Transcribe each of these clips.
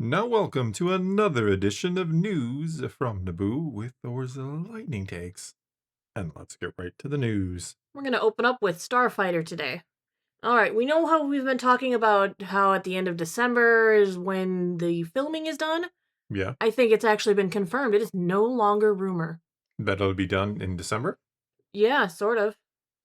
Now, welcome to another edition of News from Naboo with Thor's Lightning Takes. And let's get right to the news. We're going to open up with Starfighter today. All right, we know how we've been talking about how at the end of December is when the filming is done. Yeah. I think it's actually been confirmed. It is no longer rumor. That'll be done in December? Yeah, sort of.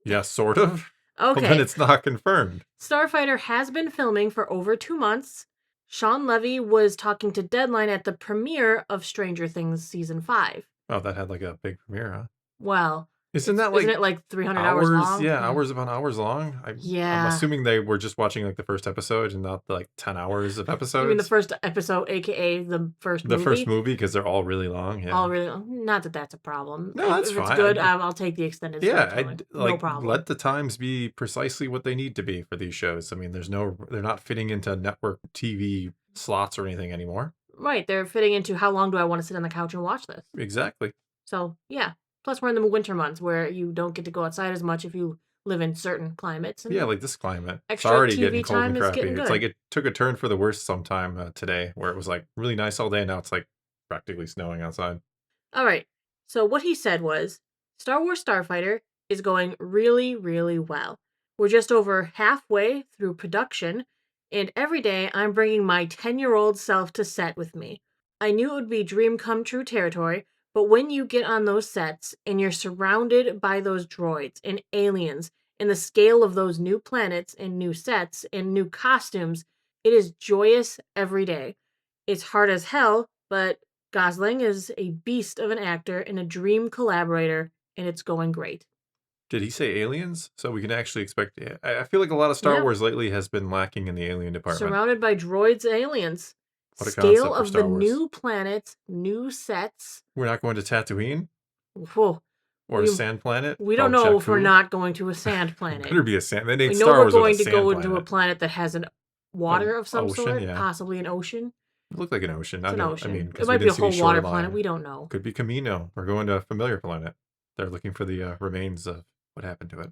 Yeah, sort of. Okay. Well, then it's not confirmed. Starfighter has been filming for over 2 months. Shawn Levy was talking to Deadline at the premiere of Stranger Things Season 5. Oh, that had like a big premiere, huh? Well, Isn't it like 300 hours long? Yeah, hours upon hours long. I'm assuming they were just watching like the first episode and not the, like 10 hours of episodes. You mean the first episode, aka the first movie? The first movie, because they're all really long. Yeah. All really long. Not that that's a problem. No, that's if fine. It's good. I'll take the extended storytelling. No problem. Let the times be precisely what they need to be for these shows. I mean, they're not fitting into network TV slots or anything anymore. Right, they're fitting into how long do I want to sit on the couch and watch this. Exactly. So, yeah. Plus, we're in the winter months where you don't get to go outside as much if you live in certain climates. Yeah, like this climate. Extra it's already TV getting cold time and is crappy. getting good. It's like it took a turn for the worse sometime today, where it was like really nice all day. Now it's like practically snowing outside. All right. So what he said was, Star Wars Starfighter is going really, really well. We're just over halfway through production, and every day I'm bringing my 10-year-old self to set with me. I knew it would be dream come true territory, but when you get on those sets and you're surrounded by those droids and aliens and the scale of those new planets and new sets and new costumes, it is joyous every day. It's hard as hell, but Gosling is a beast of an actor and a dream collaborator, and it's going great. Did he say aliens? So we can actually expect... I feel like a lot of Star Wars lately has been lacking in the alien department. Surrounded by droids and aliens. What a Scale of the new planets, new sets. We're not going to Tatooine? Whoa. Or a sand planet? We don't know if we're not going to a sand planet. Better be a sand. They we know we're going to go into a planet that has water of some sort, possibly an ocean. It looked like an ocean. It's an ocean. I mean, it might be a whole water planet. We don't know. Could be Camino. We're going to a familiar planet. They're looking for the remains of what happened to it.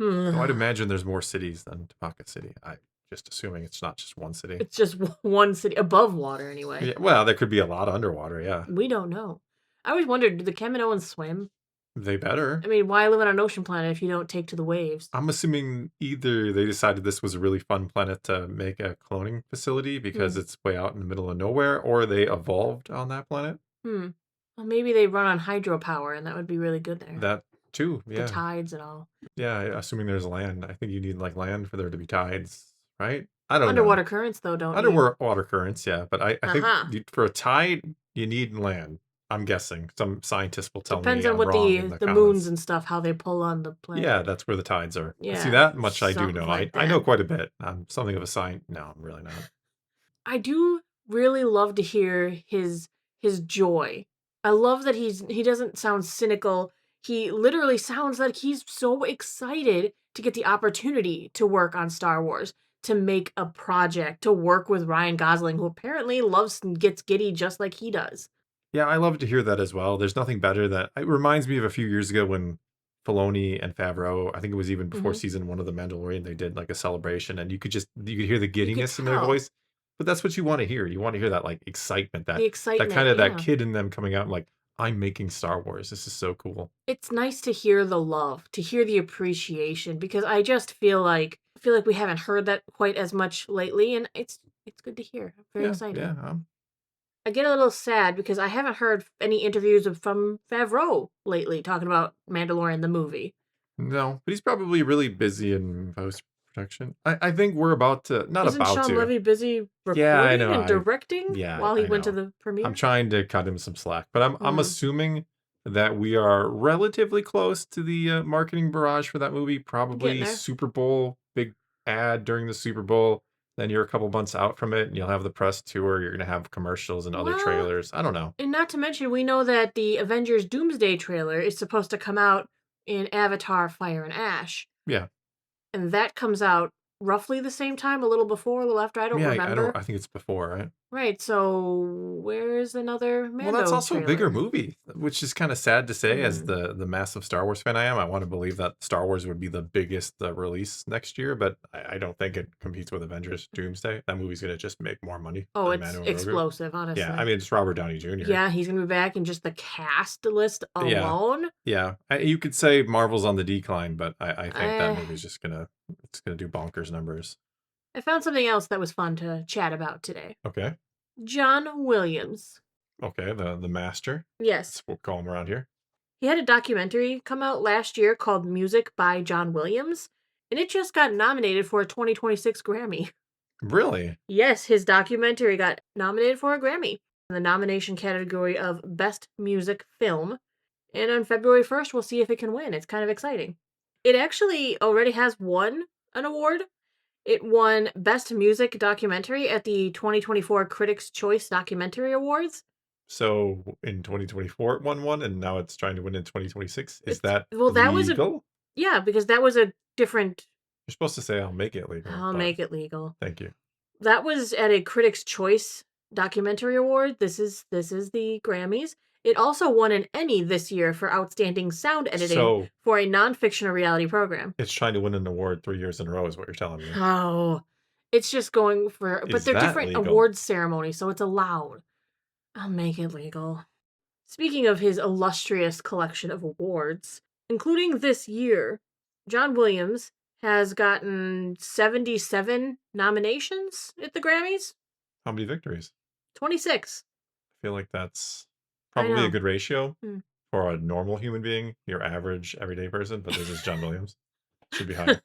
So I'd imagine there's more cities than Topeka City. I'm just assuming it's not just one city. It's just one city above water, anyway. Yeah, well, there could be a lot underwater, yeah. We don't know. I always wondered, do the Kaminoans swim? They better. I mean, why live on an ocean planet if you don't take to the waves? I'm assuming either they decided this was a really fun planet to make a cloning facility because it's way out in the middle of nowhere, or they evolved on that planet. Well, maybe they run on hydropower, and that would be really good there. That too, yeah. The tides and all. Yeah, assuming there's land. I think you need like land for there to be tides, right? I don't know. Underwater currents, though, don't Underwater currents, yeah. But I think for a tide, you need land. I'm guessing. Some scientists will tell me Depends on what the moons and stuff, how they pull on the planet. Yeah, that's where the tides are. Yeah, see, that much I do know. Like I know quite a bit. I'm something of a scientist. No, I'm really not. I do really love to hear his joy. I love that he doesn't sound cynical. He literally sounds like he's so excited to get the opportunity to work on Star Wars, to make a project, to work with Ryan Gosling, who apparently loves and gets giddy just like he does. Yeah, I love to hear that as well. There's nothing better that it reminds me of a few years ago when Filoni and Favreau, I think it was even before season 1 of The Mandalorian, they did like a celebration, and you could hear the giddiness in their voice. But that's what you want to hear. You want to hear that like excitement, that kind of that kid in them coming out and like, I'm making Star Wars. This is so cool. It's nice to hear the love, to hear the appreciation, because I just feel like we haven't heard that quite as much lately, and it's good to hear. I'm very excited. Yeah. I get a little sad because I haven't heard any interviews from Favreau lately talking about Mandalorian the movie. No, but he's probably really busy in post-production. I think we're about to... Isn't Shawn Levy busy recording and directing while he went to the premiere? I'm trying to cut him some slack, but I'm assuming that we are relatively close to the marketing barrage for that movie. Probably Super Bowl, big ad during the Super Bowl. Then you're a couple months out from it, and you'll have the press tour. You're going to have commercials and other trailers. I don't know. And not to mention, we know that the Avengers Doomsday trailer is supposed to come out in Avatar: Fire and Ash. Yeah. And that comes out roughly the same time, a little before, a little after. I don't Yeah, remember. I think it's before, right? Right. So where's another Well, that's Mando also a bigger trailer? movie, which is kind of sad to say. As Hmm. the massive Star Wars fan I am, I want to believe that Star Wars would be the biggest release next year, but I don't think it competes with Avengers: Doomsday. That movie's gonna just make more money Oh, than it's Mando and Grogu. explosive, Yeah, I honestly. mean it's Robert Downey Jr. Yeah, he's gonna be back, and just the cast list Yeah, alone. yeah. You could say Marvel's on the decline, but I think that I movie's just gonna do bonkers numbers. I found something else that was fun to chat about today. Okay, John Williams. okay. The master. Yes, That's what we'll call him around here. he had a documentary come out last year called Music by John Williams, and it just got nominated for a 2026 Grammy. Really? Yes, his documentary got nominated for a Grammy in the nomination category of Best Music Film. And on February 1st, we'll see if it can win. It's kind of exciting. It actually already has won an award. It won Best Music Documentary at the 2024 Critics' Choice Documentary Awards. So in 2024 it won one, and now it's trying to win in 2026. Is It's that well, that was a legal? yeah, because that was a different. You're supposed to say I'll make it legal, I'll but make it legal. thank you. That was at a Critics' Choice Documentary Award. This is the Grammys. It also won an Emmy this year for outstanding sound editing So for a nonfiction or reality program. it's trying to win an award 3 years in a row, is what you're telling me. Oh, it's just going for, but Is they're that different legal? awards ceremonies, so it's allowed. I'll make it legal. Speaking of his illustrious collection of awards, including this year, John Williams has gotten 77 nominations at the Grammys. How many victories? 26. I feel like that's I probably a know. good ratio Hmm. for a normal human being, your average everyday person, but this is John Williams. Should be higher.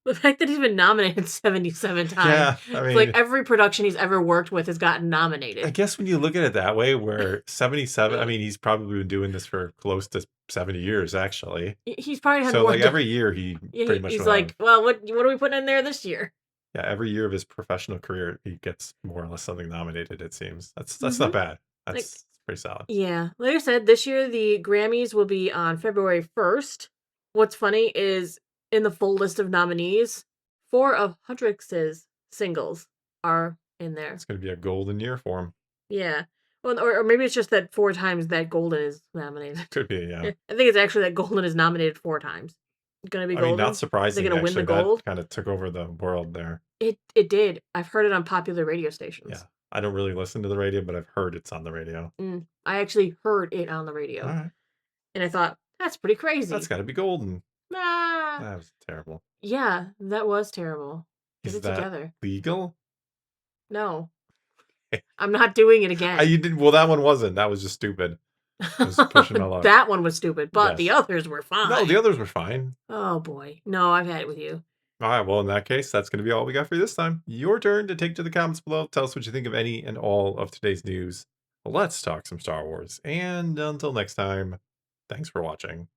The fact that he's been nominated 77 times. Yeah, I It's like mean, every production he's ever worked with has gotten I nominated. guess when you look at it that way, where 77, I mean, he's probably been doing this for close to 70 years, actually. He's probably had So, more. like, every year he pretty much He's will have, like, well, what are we putting in there this year? yeah, every year of his professional career, he gets more or less something nominated, it seems. That's Hmm. not bad. Like, That's pretty solid. yeah. Like I said, this year the Grammys will be on February 1st. What's funny is in the full list of nominees, 4 of Hendrix's singles are in there. It's going to be a golden year for him. Yeah. Well, or maybe it's just that 4 times that Golden is nominated. Could be, yeah. I think it's actually that Golden is nominated 4 times. Gonna be I mean, Golden? not Is it surprising, gonna win the actually. That gold? kind of took over the world there. It did. I've heard it on popular radio stations. Yeah. I don't really listen to the radio, but I've heard it's on the radio. I actually heard it on the All radio. right. And I thought, that's pretty crazy. That's got to be golden. Ah, That was terrible. yeah, that was terrible. Get Is it that together. legal? No, I'm not doing it again. You didn't. Well, that one wasn't. That was just stupid. I was pushing my luck. That one was stupid, but the Yes. others were fine. No, the others were fine. Oh boy. No, I've had it with you. All right. Well, in that case, that's going to be all we got for you this time. Your turn to take to the comments below. Tell us what you think of any and all of today's news. Let's talk some Star Wars. And until next time, thanks for watching.